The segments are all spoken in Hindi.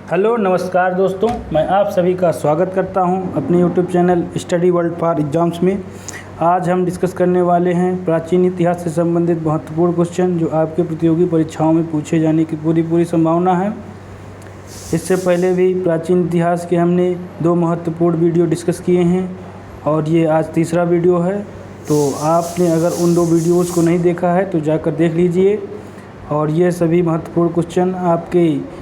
हेलो नमस्कार दोस्तों, मैं आप सभी का स्वागत करता हूं अपने YouTube channel study world for exams में। आज हम डिस्कस करने वाले हैं प्राचीन इतिहास से संबंधित महत्वपूर्ण क्वेश्चन जो आपके प्रतियोगी परीक्षाओं में पूछे जाने की पूरी संभावना है। इससे पहले भी प्राचीन इतिहास के हमने 2 महत्वपूर्ण वीडियो डिस्कस किए हैं और ये आज तीसरा वीडियो है। तो आपने अगर उन 2 वीडियोज़ को नहीं देखा है तो जाकर देख लीजिए। और ये सभी महत्वपूर्ण क्वेश्चन आपके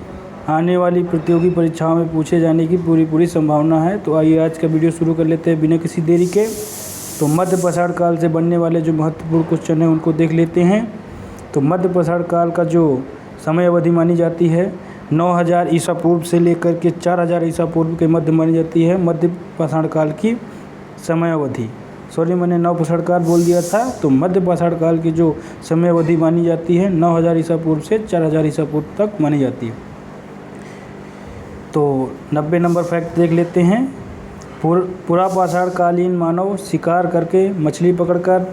आने वाली प्रतियोगी परीक्षाओं में पूछे जाने की पूरी संभावना है। तो आइए आज का वीडियो शुरू कर लेते हैं बिना किसी देरी के। तो मध्य पाषाण काल से बनने वाले जो महत्वपूर्ण क्वेश्चन हैं उनको देख लेते हैं। तो मध्य पाषाण काल का जो समय अवधि मानी जाती है 9000 ईसा पूर्व से लेकर के 4000 ईसा पूर्व के मध्य मानी जाती है मध्य पाषाण काल की समय अवधि। मैंने नव पाषाण काल बोल दिया था। तो मध्य पाषाण काल की जो समय अवधि मानी जाती है 9000 ईसा पूर्व से 4000 ईसा पूर्व तक मानी जाती है। तो 90 नंबर फैक्ट देख लेते हैं। पुरापाषाण कालीन मानव शिकार करके, मछली पकड़कर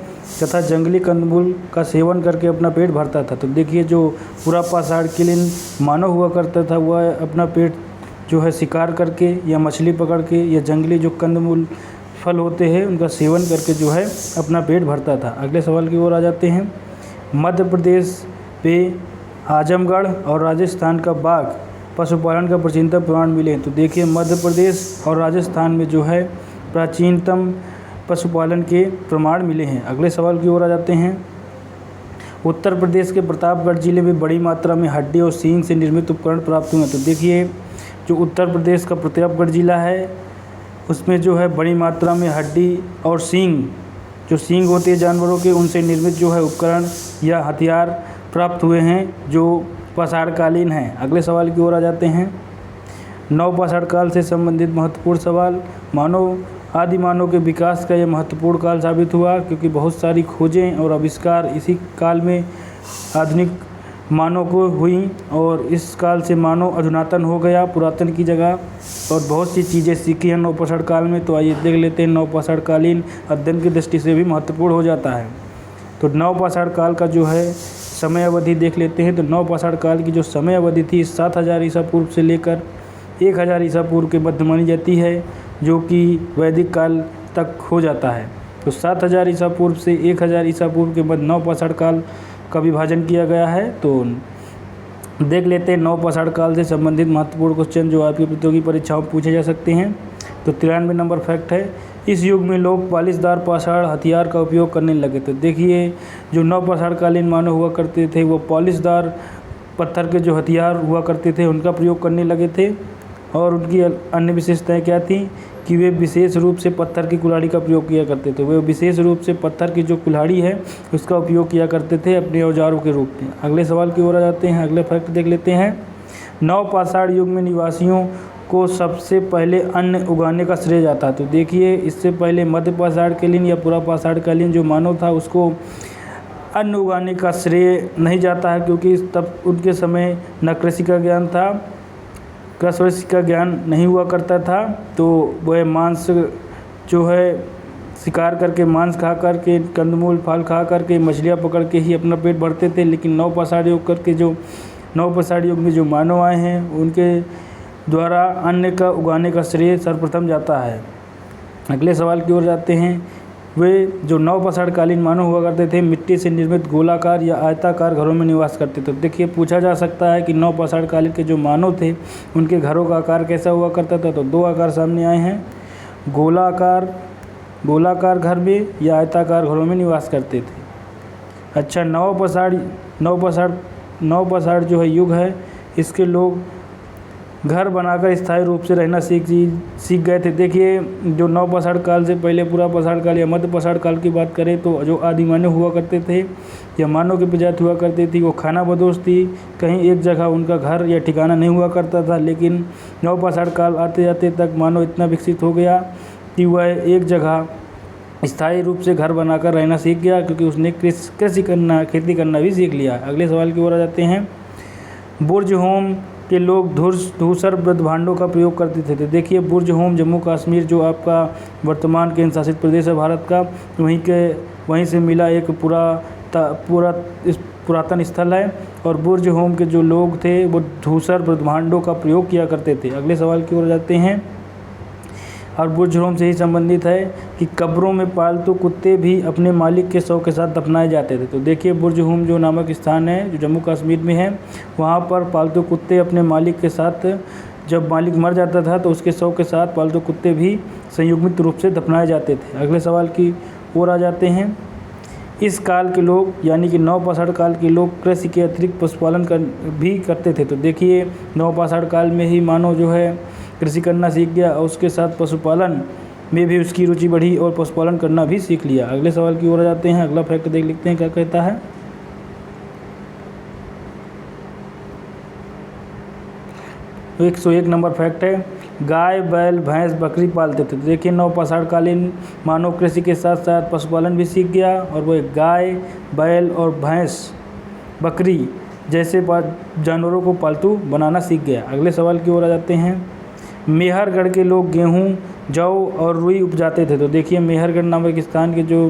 तथा जंगली कंदमूल का सेवन करके अपना पेट भरता था। तो देखिए, जो पुरापाषाण कालीन मानव हुआ करता था वह अपना पेट जो है शिकार करके या मछली पकड़ के या जंगली जो कंदमूल फल होते हैं उनका सेवन करके जो है अपना पेट भरता था। अगले सवाल की ओर आ जाते हैं। मध्य प्रदेश पे आजमगढ़ और राजस्थान का बाघ पशुपालन का प्राचीनतम प्रमाण मिले। तो देखिए, मध्य प्रदेश और राजस्थान में जो है प्राचीनतम पशुपालन के प्रमाण मिले हैं। अगले सवाल की ओर आ जाते हैं। उत्तर प्रदेश के प्रतापगढ़ जिले में बड़ी मात्रा में हड्डी और सींग से निर्मित उपकरण प्राप्त हुए। तो देखिए, जो उत्तर प्रदेश का प्रतापगढ़ जिला है उसमें जो है बड़ी मात्रा में हड्डी और सींग, जो सींग होते हैं जानवरों के, उनसे निर्मित जो है उपकरण या हथियार प्राप्त हुए हैं जो पाषाणकालीन हैं। अगले सवाल की ओर आ जाते हैं। नव पाषाण काल से संबंधित महत्वपूर्ण सवाल। आदि मानव के विकास का यह महत्वपूर्ण काल साबित हुआ क्योंकि बहुत सारी खोजें और आविष्कार इसी काल में आधुनिक मानव को हुई और इस काल से मानव अधुनातन हो गया पुरातन की जगह, और बहुत सी चीज़ें सीखी हैं नव पाषाण काल में। तो आइए देख लेते हैं नव पाषाण कालीन अध्ययन की दृष्टि से भी महत्वपूर्ण हो जाता है। तो नव पाषाण काल का जो है समय अवधि देख लेते हैं। तो नव पाषाण काल की जो समय अवधि थी 7000 ईसा पूर्व से लेकर 1000 ईसा पूर्व के मध्य मानी जाती है, जो कि वैदिक काल तक हो जाता है। तो 7000 ईसा पूर्व से 1000 ईसा पूर्व के मध्य नव पाषाण काल का विभाजन किया गया है। तो देख लेते हैं नव पाषाण काल से संबंधित महत्वपूर्ण क्वेश्चन जो आपकी प्रतियोगी परीक्षाओं में पूछे जा सकते हैं। तो 93 नंबर फैक्ट है, इस युग में लोग पालिशदार पाषाण हथियार का उपयोग करने लगे। तो देखिए, जो नव पाषाण कालीन मानव हुआ करते थे वो पॉलिशदार पत्थर के जो हथियार हुआ करते थे उनका प्रयोग करने लगे थे। और उनकी अन्य विशेषताएं क्या थी कि वे विशेष रूप से पत्थर की कुल्हाड़ी का प्रयोग किया करते थे। वे विशेष रूप से पत्थर की जो कुल्हाड़ी है उसका उपयोग किया करते थे अपने औजारों के रूप में। अगले सवाल की ओर आ जाते हैं। अगले फैक्ट देख लेते हैं। नव पाषाण युग में निवासियों को सबसे पहले अन्न उगाने का श्रेय जाता है। तो देखिए, इससे पहले मध्य पाषाण कालीन या पुरापाषाण कालीन जो मानव था उसको अन्न उगाने का श्रेय नहीं जाता है क्योंकि तब उनके समय न कृषि का ज्ञान था, कृषि का ज्ञान नहीं हुआ करता था। तो वह मांस जो है शिकार करके, मांस खा करके, कंदमूल फल खा करके, मछलियाँ पकड़ के ही अपना पेट भरते थे। लेकिन नव पाषाण युग करके जो नव पाषाण युग में जो मानव आए हैं उनके द्वारा अन्न का उगाने का श्रेय सर्वप्रथम जाता है। अगले सवाल की ओर जाते हैं। वे जो नव पाषाण कालीन मानव हुआ करते थे मिट्टी से निर्मित गोलाकार या आयताकार घरों में निवास करते थे। देखिए, पूछा जा सकता है कि नव पाषाण कालीन के जो मानव थे उनके घरों का आकार कैसा हुआ करता था। तो 2 आकार सामने आए हैं, गोलाकार घर में या आयताकार घरों में निवास करते थे। अच्छा, नव पाषाण जो है युग है इसके लोग घर बनाकर स्थायी रूप से रहना सीख गए थे। देखिए, जो नव पाषाण काल से पहले पूरा पाषाण काल या मध्य पाषाण काल की बात करें तो जो आदि मानव हुआ करते थे या मानव की प्रजाति हुआ करती थी वो खाना बदोश थी, कहीं एक जगह उनका घर या ठिकाना नहीं हुआ करता था। लेकिन नव पाषाण काल आते जाते तक मानव इतना विकसित हो गया कि वह एक जगह स्थायी रूप से घर बनाकर रहना सीख गया क्योंकि उसने खेती करना भी सीख लिया। अगले सवाल की ओर आ जाते हैं। बुर्ज होम के लोग धूसर भांडों का प्रयोग करते थे। तो देखिए, बुर्ज होम जम्मू कश्मीर जो आपका वर्तमान केंद्र शासित प्रदेश है भारत का, वहीं से मिला एक पूरा पुरातन स्थल है। और बुर्ज होम के जो लोग थे वो धूसर ब्रह्मांडों का प्रयोग किया करते थे। अगले सवाल की ओर जाते हैं और बुर्ज होम से ही संबंधित है कि कब्रों में पालतू कुत्ते भी अपने मालिक के शव के साथ दफनाए जाते थे। तो देखिए बुर्ज होम जो नामक स्थान है जो जम्मू कश्मीर में है, वहाँ पर पालतू कुत्ते अपने मालिक के साथ, जब मालिक मर जाता था तो उसके शव के साथ पालतू कुत्ते भी संयुग्मित रूप से दफनाए जाते थे। अगले सवाल की ओर आ जाते हैं। इस काल के लोग यानी कि नवपाषाण काल के लोग कृषि के अतिरिक्त पशुपालन भी करते थे। तो देखिए नवपाषाण काल में ही मानव जो है कृषि करना सीख गया और उसके साथ पशुपालन में भी उसकी रुचि बढ़ी और पशुपालन करना भी सीख लिया। अगले सवाल की ओर आ जाते हैं। अगला फैक्ट देख लिखते हैं क्या कहता है। 101 नंबर फैक्ट है, गाय बैल भैंस बकरी पालते थे। तो देखिए नवपाषाण कालीन मानव कृषि के साथ साथ पशुपालन भी सीख गया और वो गाय बैल और भैंस बकरी जैसे जानवरों को पालतू बनाना सीख गया। अगले सवाल की ओर आ जाते हैं। मेहरगढ़ के लोग गेहूँ जौ और रुई उपजाते थे। तो देखिए मेहरगढ़ नामक स्थान के जो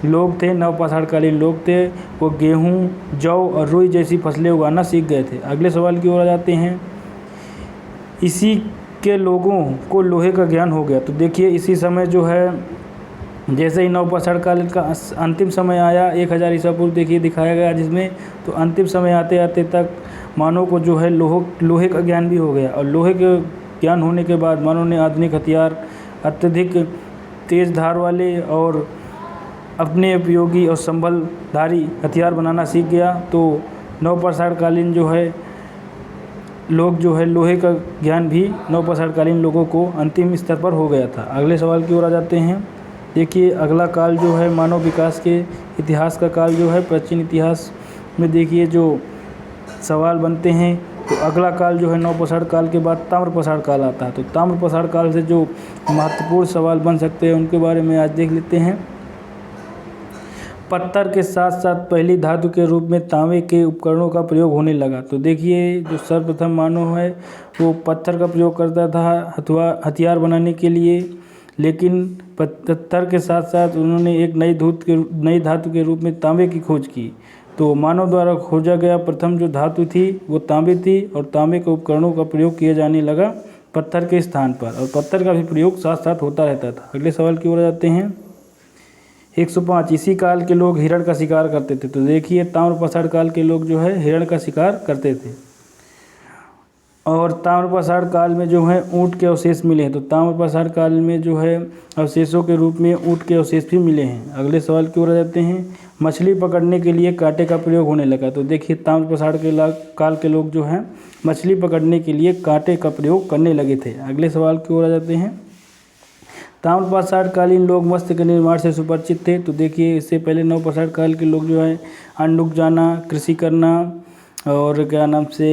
लोग थे नवपाषाण कालीन लोग थे वो गेहूँ जौ और रुई जैसी फसलें उगाना सीख गए थे। अगले सवाल की ओर आ जाते हैं। इसी के लोगों को लोहे का ज्ञान हो गया। तो देखिए इसी समय जो है जैसे ही नवपाषाण काल का अंतिम समय आया 1000 ईसा पूर्व देखिए दिखाया गया, जिसमें तो अंतिम समय आते आते तक मानव को जो है लोहे का ज्ञान भी हो गया। और लोहे के ज्ञान होने के बाद मानव ने आधुनिक हथियार अत्यधिक तेज धार वाले और अपने उपयोगी और संबलधारी हथियार बनाना सीख गया। तो नवपाषाण कालीन जो है लोग जो है लोहे का ज्ञान भी नवपाषाण कालीन लोगों को अंतिम स्तर पर हो गया था। अगले सवाल की ओर आ जाते हैं। देखिए अगला काल जो है मानव विकास के इतिहास का काल जो है प्राचीन इतिहास में देखिए जो सवाल बनते हैं। तो अगला काल जो है नवपाषाण काल के बाद ताम्रपाषाण काल आता है। तो ताम्रपाषाण काल से जो महत्वपूर्ण सवाल बन सकते हैं उनके बारे में आज देख लेते हैं। पत्थर के साथ साथ पहली धातु के रूप में तांबे के उपकरणों का प्रयोग होने लगा। तो देखिए जो सर्वप्रथम मानव है वो पत्थर का प्रयोग करता था हथियार बनाने के लिए, लेकिन पत्थर के साथ साथ उन्होंने एक नई धातु के रूप में तांबे की खोज की। तो मानव द्वारा खोजा गया प्रथम जो धातु थी वो तांबे थी और तांबे के उपकरणों का प्रयोग किया जाने लगा पत्थर के स्थान पर, और पत्थर का भी प्रयोग साथ साथ होता रहता था। अगले सवाल की ओर जाते हैं। 105 इसी काल के लोग हिरण का शिकार करते थे। तो देखिए ताम्रपाषाण काल के लोग जो है हिरण का शिकार करते थे। और ताम्रपाषाण काल में जो है ऊँट के अवशेष मिले हैं। तो ताम्रपाषाण काल में जो है अवशेषों के रूप में ऊँट के अवशेष भी मिले हैं। अगले सवाल की ओर आ जाते हैं। मछली पकड़ने के लिए कांटे का प्रयोग होने लगा। तो देखिए ताम्रपाषाण काल के लोग जो हैं मछली पकड़ने के लिए कांटे का प्रयोग करने लगे थे। अगले सवाल की ओर आ जाते हैं। ताम्रपाषाण कालीन लोग मत्स्य के निर्माण से सुपरिचित थे। तो देखिए इससे पहले नवपाषाण काल के लोग जो है अंडुक जाना, कृषि करना और क्या नाम से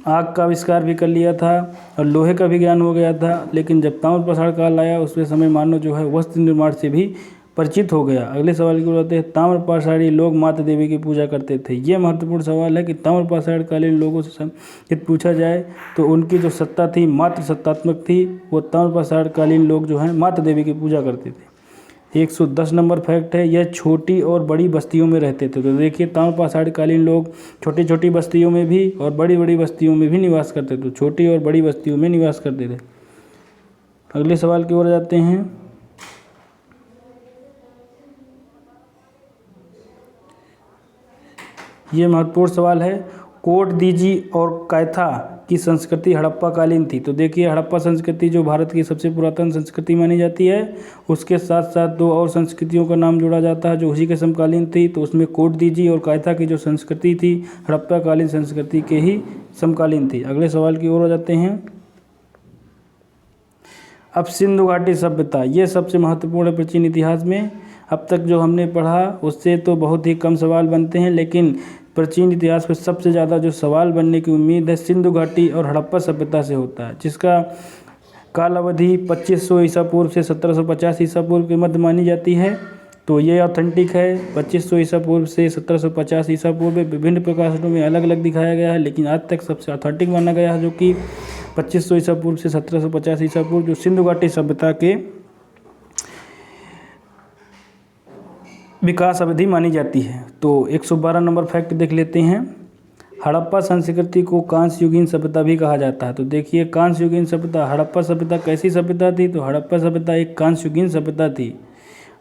आग का आविष्कार भी कर लिया था और लोहे का भी ज्ञान हो गया था। लेकिन जब ताम्रपाषाण काल आया उसके समय मानव जो है वस्त्र निर्माण से भी परिचित हो गया। अगले सवाल की ओर आते हैं। ताम्रपाषाणी लोग माता देवी की पूजा करते थे। ये महत्वपूर्ण सवाल है कि ताम्रपाषाण कालीन लोगों से यदि पूछा जाए तो उनकी जो सत्ता थी मात्र सत्तात्मक थी। वो ताम्रपाषाण कालीन लोग जो हैं माता देवी की पूजा करते थे। 110 नंबर फैक्ट है, यह छोटी और बड़ी बस्तियों में रहते थे। तो देखिए ताम्रपाषाण कालीन लोग छोटी छोटी बस्तियों में भी और बड़ी बड़ी बस्तियों में भी निवास करते थे। छोटी और बड़ी बस्तियों में निवास करते थे। अगले सवाल की ओर जाते हैं। ये महत्वपूर्ण सवाल है। कोट दीजी और कैथा की संस्कृति हड़प्पा कालीन थी। तो देखिए हड़प्पा संस्कृति जो भारत की सबसे पुरातन संस्कृति मानी जाती है, उसके साथ साथ दो और संस्कृतियों का नाम जोड़ा जाता है जो उसी के समकालीन थी। तो उसमें कोट दीजी और कैथा की जो संस्कृति थी हड़प्पा कालीन संस्कृति के ही समकालीन थी। अगले सवाल की ओर आ जाते हैं। अब सिंधु घाटी सभ्यता, ये सबसे महत्वपूर्ण है प्राचीन इतिहास में। अब तक जो हमने पढ़ा उससे तो बहुत ही कम सवाल बनते हैं, लेकिन प्राचीन इतिहास में सबसे ज़्यादा जो सवाल बनने की उम्मीद है सिंधु घाटी और हड़प्पा सभ्यता से होता है, जिसका काल अवधि 2500 ईसा पूर्व से 1750 ईसा पूर्व के मध्य मानी जाती है। तो ये ऑथेंटिक है। 2500 ईसा पूर्व से 1750 ईसा पूर्व में विभिन्न प्रकाशनों में अलग अलग दिखाया गया है, लेकिन आज तक सबसे ऑथेंटिक माना गया है जो कि 2500 ईसा पूर्व से 1750 ईसा पूर्व जो सिंधु घाटी सभ्यता के विकास अवधि मानी जाती है। तो 112 नंबर फैक्ट देख लेते हैं। हड़प्पा संस्कृति को कांस्य युगीन सभ्यता भी कहा जाता है। तो देखिए कांस्य युगीन सभ्यता, हड़प्पा सभ्यता कैसी सभ्यता थी? तो हड़प्पा सभ्यता एक कांस्य युगीन सभ्यता थी।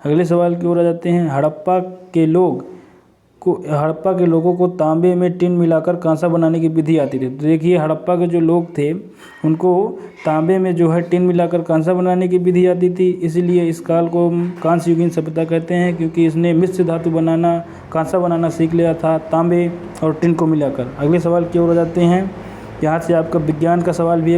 अगले सवाल की ओर आ जाते हैं। हड़प्पा के लोगों को तांबे में टिन मिलाकर कांसा बनाने की विधि आती थी। तो देखिए हड़प्पा के जो लोग थे उनको तांबे में जो है टिन मिलाकर कांसा बनाने की विधि आती थी, इसलिए इस काल को कांस्य युगीन सभ्यता कहते हैं, क्योंकि इसने मिश्र धातु बनाना, कांसा बनाना सीख लिया था तांबे और टिन को मिलाकर। अगले सवाल की ओर आ जाते हैं। यहाँ से आपका विज्ञान का सवाल भी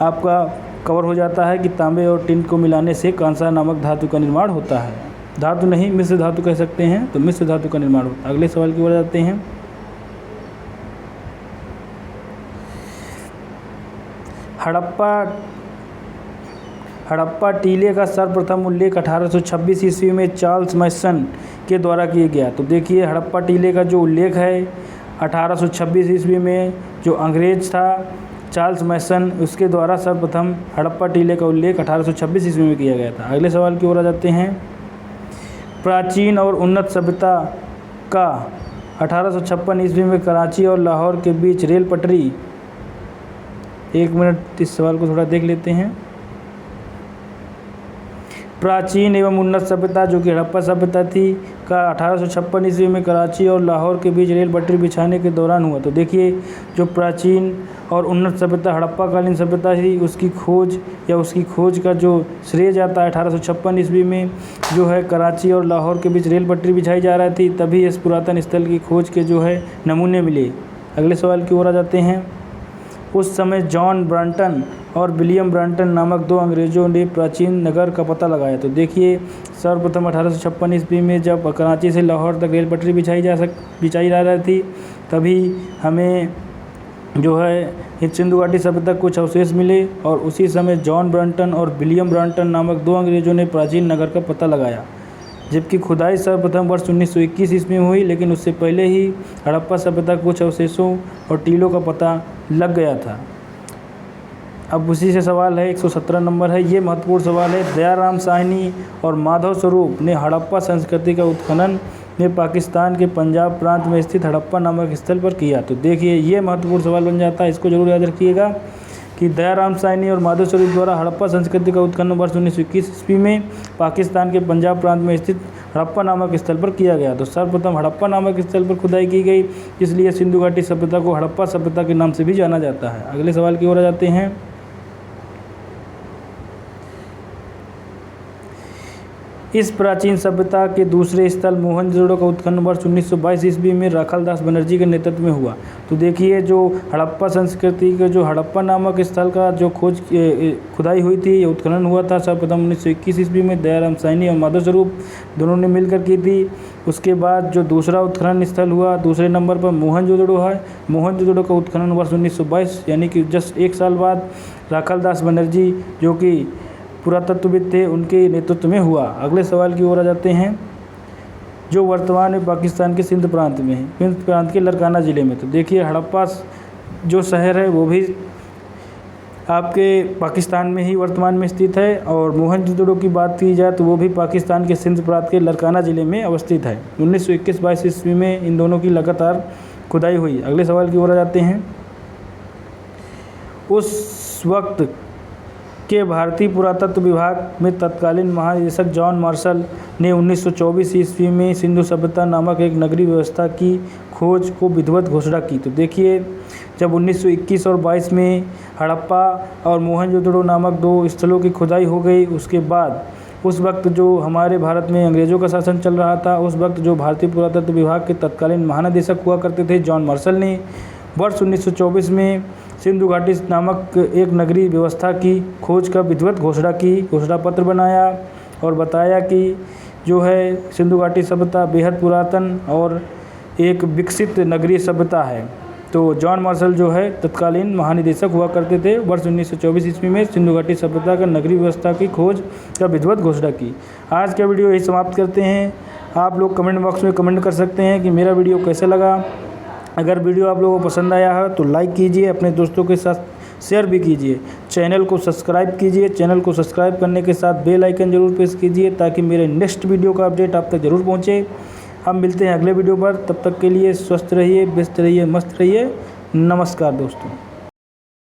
आपका कवर हो जाता है कि तांबे और टिन को मिलाने से कांसा नामक धातु का निर्माण होता है। धातु नहीं, मिश्र धातु कह सकते हैं, तो मिश्र धातु का निर्माण होता है। अगले सवाल की ओर जाते हैं। हड़प्पा टीले का सर्वप्रथम उल्लेख 1826 ईस्वी में चार्ल्स मैसन के द्वारा किया गया। तो देखिए हड़प्पा टीले का जो उल्लेख है 1826 ईस्वी में जो अंग्रेज था चार्ल्स मैसन, उसके द्वारा सर्वप्रथम हड़प्पा टीले का उल्लेख 1826 ईस्वी में किया गया था। अगले सवाल की ओर आ जाते हैं। प्राचीन और उन्नत सभ्यता का 1856 ईस्वी में कराची और लाहौर के बीच रेल पटरी। 1 मिनट इस सवाल को थोड़ा देख लेते हैं। प्राचीन एवं उन्नत सभ्यता जो कि हड़प्पा सभ्यता थी का 1856 ईस्वी में कराची और लाहौर के बीच रेल पटरी बिछाने के दौरान हुआ। तो देखिए जो प्राचीन और उन्नत सभ्यता हड़प्पा कालीन सभ्यता थी उसकी खोज का जो श्रेय जाता है 1856 ईस्वी में, जो है कराची और लाहौर के बीच रेल पटरी बिछाई जा रही थी, तभी इस पुरातन स्थल की खोज के जो है नमूने मिले। अगले सवाल की ओर आ जाते हैं। उस समय जॉन ब्रांटन और विलियम ब्रांटन नामक 2 अंग्रेज़ों ने प्राचीन नगर का पता लगाया। तो देखिए सर्वप्रथम 1856 ईस्वी में जब कराची से लाहौर तक रेल पटरी बिछाई जा रही थी, तभी हमें जो है सिंधु घाटी सभ्यता कुछ अवशेष मिले, और उसी समय जॉन ब्रांटन और विलियम ब्रांटन नामक 2 अंग्रेज़ों ने प्राचीन नगर का पता लगाया। जबकि खुदाई सर्वप्रथम वर्ष 1921 ईस्वी में हुई, लेकिन उससे पहले ही हड़प्पा सभ्यता के कुछ अवशेषों और टीलों का पता लग गया था। अब उसी से सवाल है 117 नंबर है, ये महत्वपूर्ण सवाल है। दयाराम साहनी और माधव स्वरूप ने हड़प्पा संस्कृति का उत्खनन ने पाकिस्तान के पंजाब प्रांत में स्थित हड़प्पा नामक स्थल पर किया। तो देखिए ये महत्वपूर्ण सवाल बन जाता है, इसको जरूर याद रखिएगा कि दयाराम साहनी और माधव स्वरूप द्वारा हड़प्पा संस्कृति का उत्खनन वर्ष 1921 ईस्वी में पाकिस्तान के पंजाब प्रांत में स्थित हड़प्पा नामक स्थल पर किया गया। तो सर्वप्रथम हड़प्पा नामक स्थल पर खुदाई की गई, इसलिए सिंधु घाटी सभ्यता को हड़प्पा सभ्यता के नाम से भी जाना जाता है। अगले सवाल की ओर आ जाते हैं। इस प्राचीन सभ्यता के दूसरे स्थल मोहनजोदड़ो का उत्खनन वर्ष 1922 ईस्वी में राखालदास बनर्जी के नेतृत्व में हुआ। तो देखिए जो हड़प्पा संस्कृति के जो हड़प्पा नामक स्थल का जो खुदाई हुई थी, ये उत्खनन हुआ था सर्वप्रथम 1921 ईस्वी में दयाराम साहनी और माधव स्वरूप दोनों ने मिलकर की थी। उसके बाद जो दूसरा उत्खनन स्थल हुआ दूसरे नंबर पर मोहनजोदड़ो है। मोहनजोदड़ो का उत्खनन वर्ष 1922 यानी कि जस्ट 1 साल बाद राखालदास बनर्जी जो कि पुरातत्वविद थे उनके नेतृत्व में हुआ। अगले सवाल की ओर आ जाते हैं। जो वर्तमान में पाकिस्तान के सिंध प्रांत में है, सिंध प्रांत के लरकाना ज़िले में। तो देखिए हड़प्पा जो शहर है वो भी आपके पाकिस्तान में ही वर्तमान में स्थित है, और मोहनजोदड़ो की बात की जाए तो वो भी पाकिस्तान के सिंध प्रांत के लरकाना ज़िले में अवस्थित है। 1921-22 ईस्वी में इन दोनों की लगातार खुदाई हुई। अगले सवाल की ओर आ जाते हैं। उस वक्त के भारतीय पुरातत्व विभाग में तत्कालीन महानिदेशक जॉन मार्शल ने 1924 ईस्वी में सिंधु सभ्यता नामक एक नगरीय व्यवस्था की खोज को विधिवत घोषणा की। तो देखिए जब 1921 और 22 में हड़प्पा और मोहनजोदड़ो नामक 2 स्थलों की खुदाई हो गई, उसके बाद उस वक्त जो हमारे भारत में अंग्रेज़ों का शासन चल रहा था, उस वक्त जो भारतीय पुरातत्व विभाग के तत्कालीन महानिदेशक हुआ करते थे जॉन मार्शल ने वर्ष 1924 में सिंधु घाटी नामक एक नगरीय व्यवस्था की खोज का विधिवत घोषणा पत्र बनाया और बताया कि जो है सिंधु घाटी सभ्यता बेहद पुरातन और एक विकसित नगरीय सभ्यता है। तो जॉन मार्शल जो है तत्कालीन महानिदेशक हुआ करते थे, वर्ष 1924 ईस्वी में सिंधु घाटी सभ्यता का नगरीय व्यवस्था की खोज का विधिवत घोषणा की। आज का वीडियो यही समाप्त करते हैं। आप लोग कमेंट बॉक्स में कमेंट कर सकते हैं कि मेरा वीडियो कैसा लगा। अगर वीडियो आप लोगों को पसंद आया है तो लाइक कीजिए, अपने दोस्तों के साथ शेयर भी कीजिए। चैनल को सब्सक्राइब कीजिए। चैनल को सब्सक्राइब करने के साथ बेल आइकन जरूर प्रेस कीजिए ताकि मेरे नेक्स्ट वीडियो का अपडेट आप तक जरूर पहुँचे। हम मिलते हैं अगले वीडियो पर, तब तक के लिए स्वस्थ रहिए, व्यस्त रहिए, मस्त रहिए। नमस्कार दोस्तों।